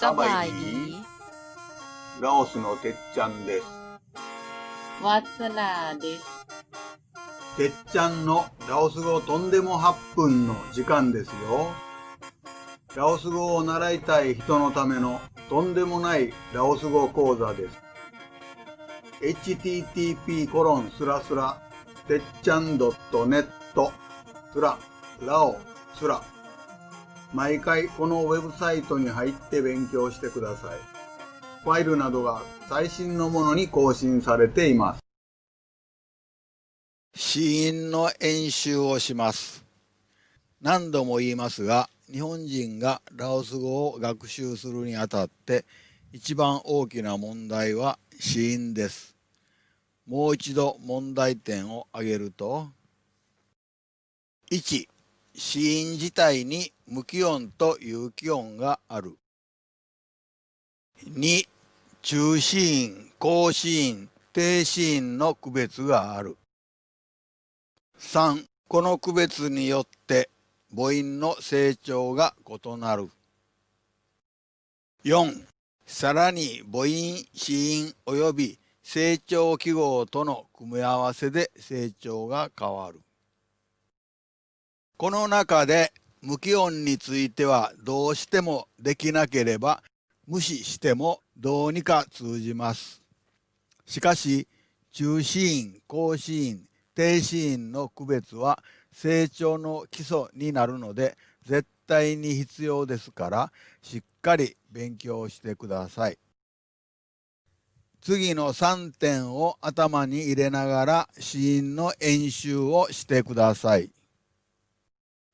สบายดี ラオスのてっちゃんです。วัสนาです。てっちゃんのラオス語とんでも8分の時間ですよ。ラオス語を習いたい人のためのとんでもないラオス語講座です。http:// てっちゃん .net ラオスラ毎回このウェブサイトに入って勉強してください。ファイルなどが最新のものに更新されています。子音の演習をします。何度も言いますが、日本人がラオス語を学習するにあたって一番大きな問題は子音です。もう一度問題点を挙げると、1、子音自体に無気音と有気音がある。2、中子音、高子音、低子音の区別がある。3、この区別によって母音の成長が異なる。4、さらに母音、子音及び成長記号との組み合わせで成長が変わる。この中で無気音についてはどうしてもできなければ無視してもどうにか通じます。しかし中子音、高子音、低子音の区別は成長の基礎になるので絶対に必要ですからしっかり勉強してください。次の3点を頭に入れながら子音の演習をしてください。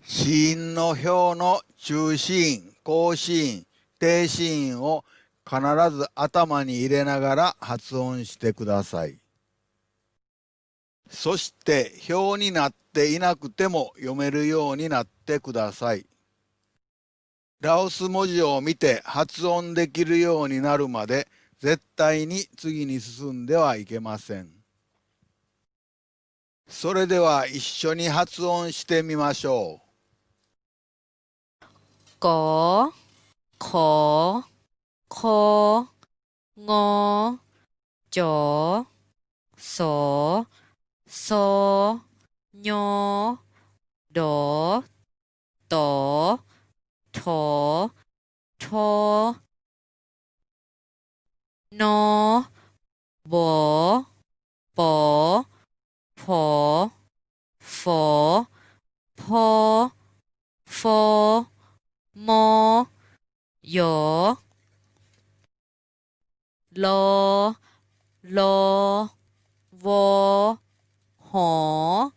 子音の表の中子音、高子音、低子音を必ず頭に入れながら発音してください。そして表になっていなくても読めるようになってください。ラオス文字を見て発音できるようになるまで絶対に次に進んではいけません。それでは一緒に発音してみましょう。กขคงจสซญดตถทนบปผฝพฟมยลลวหอ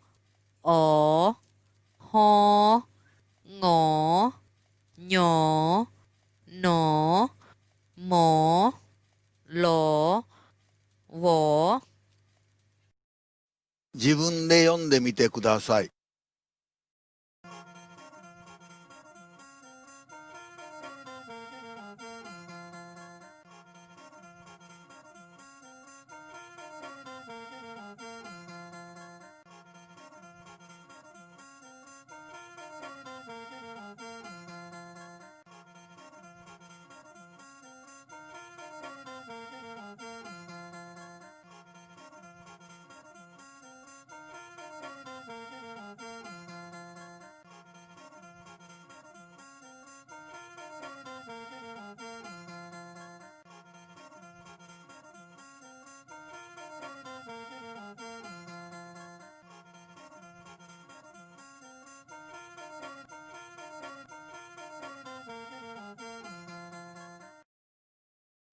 หงหญหนหมลว自分で読んでみてください。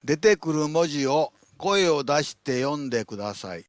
出てくる文字を声を出して読んでください。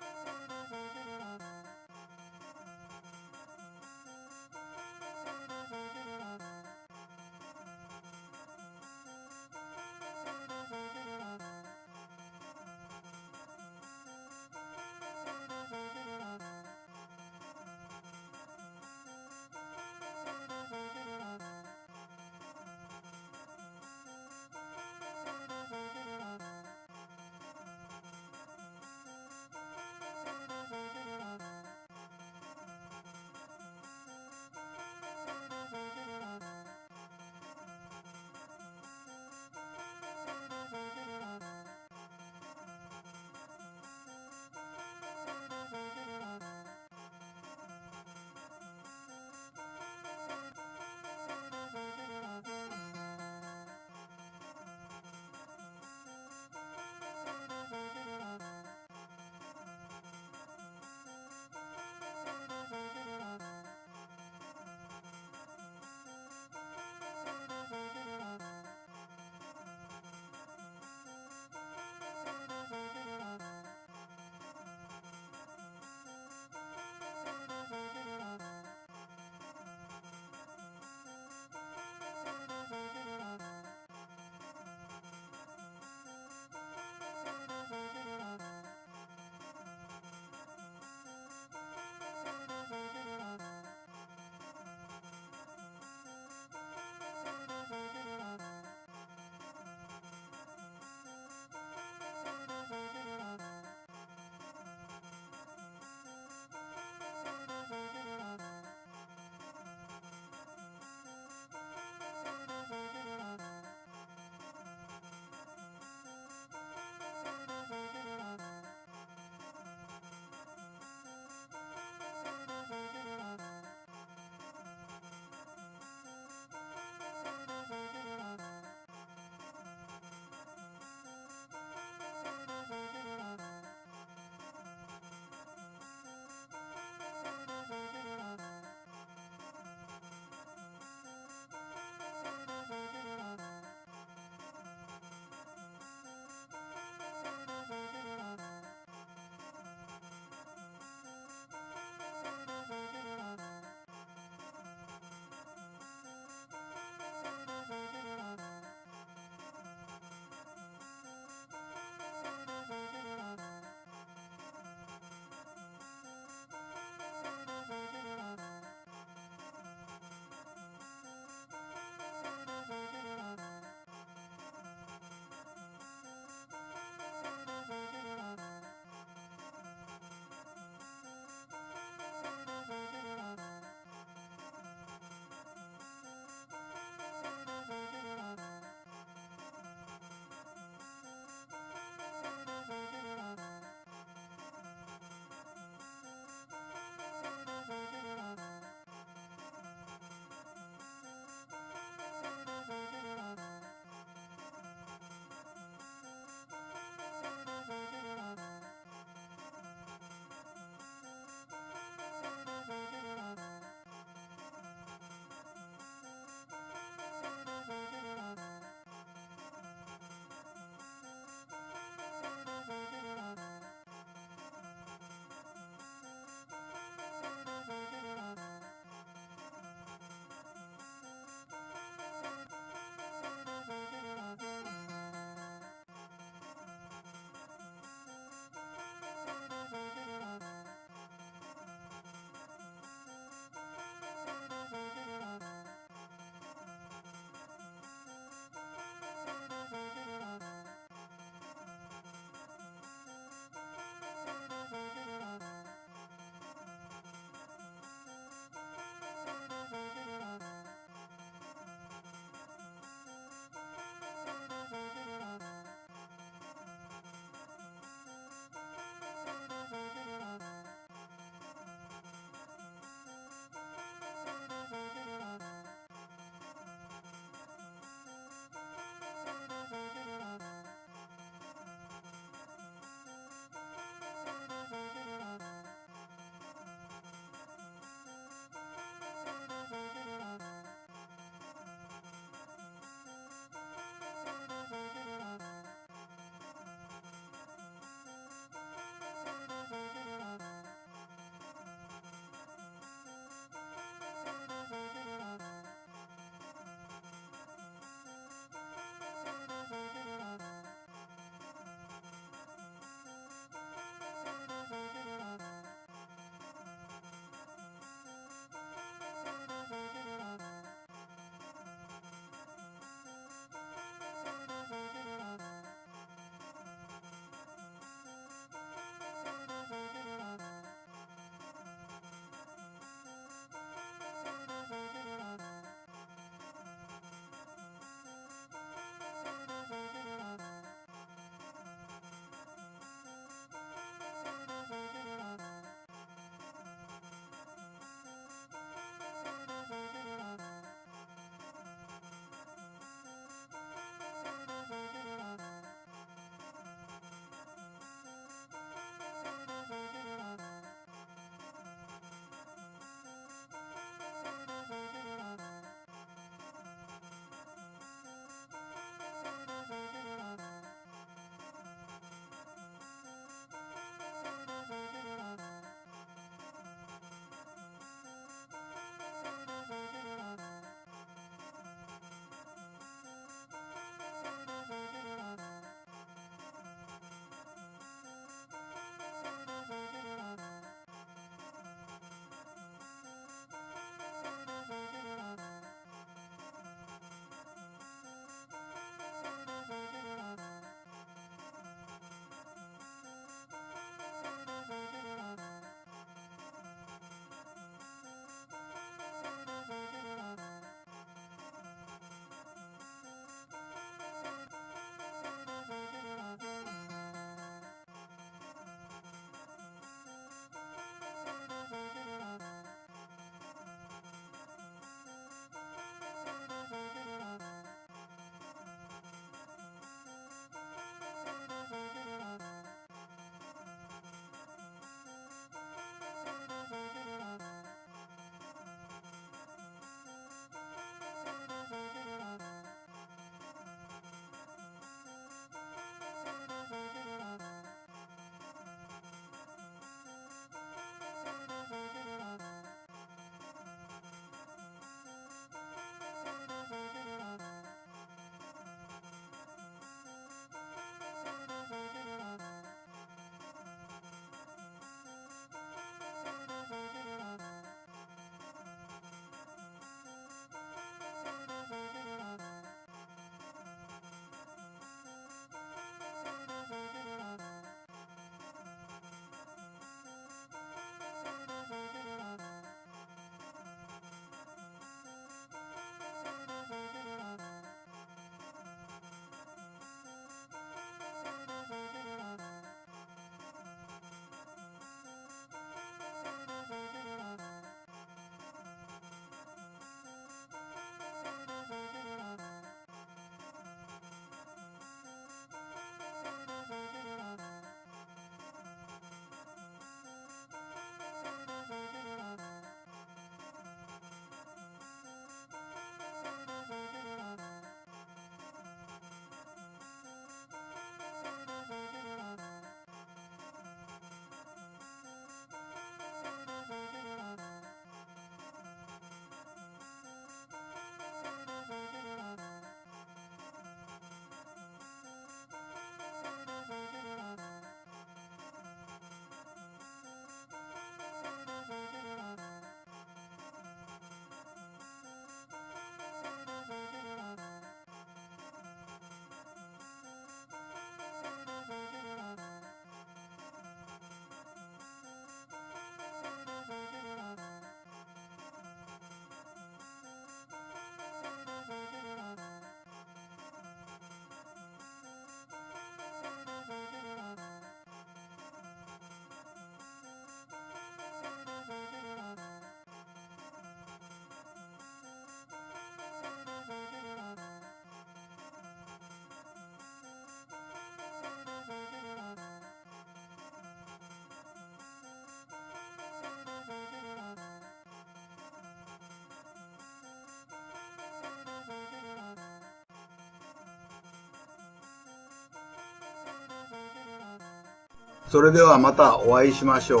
それではまたお会いしましょう。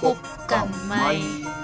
พบกันไหม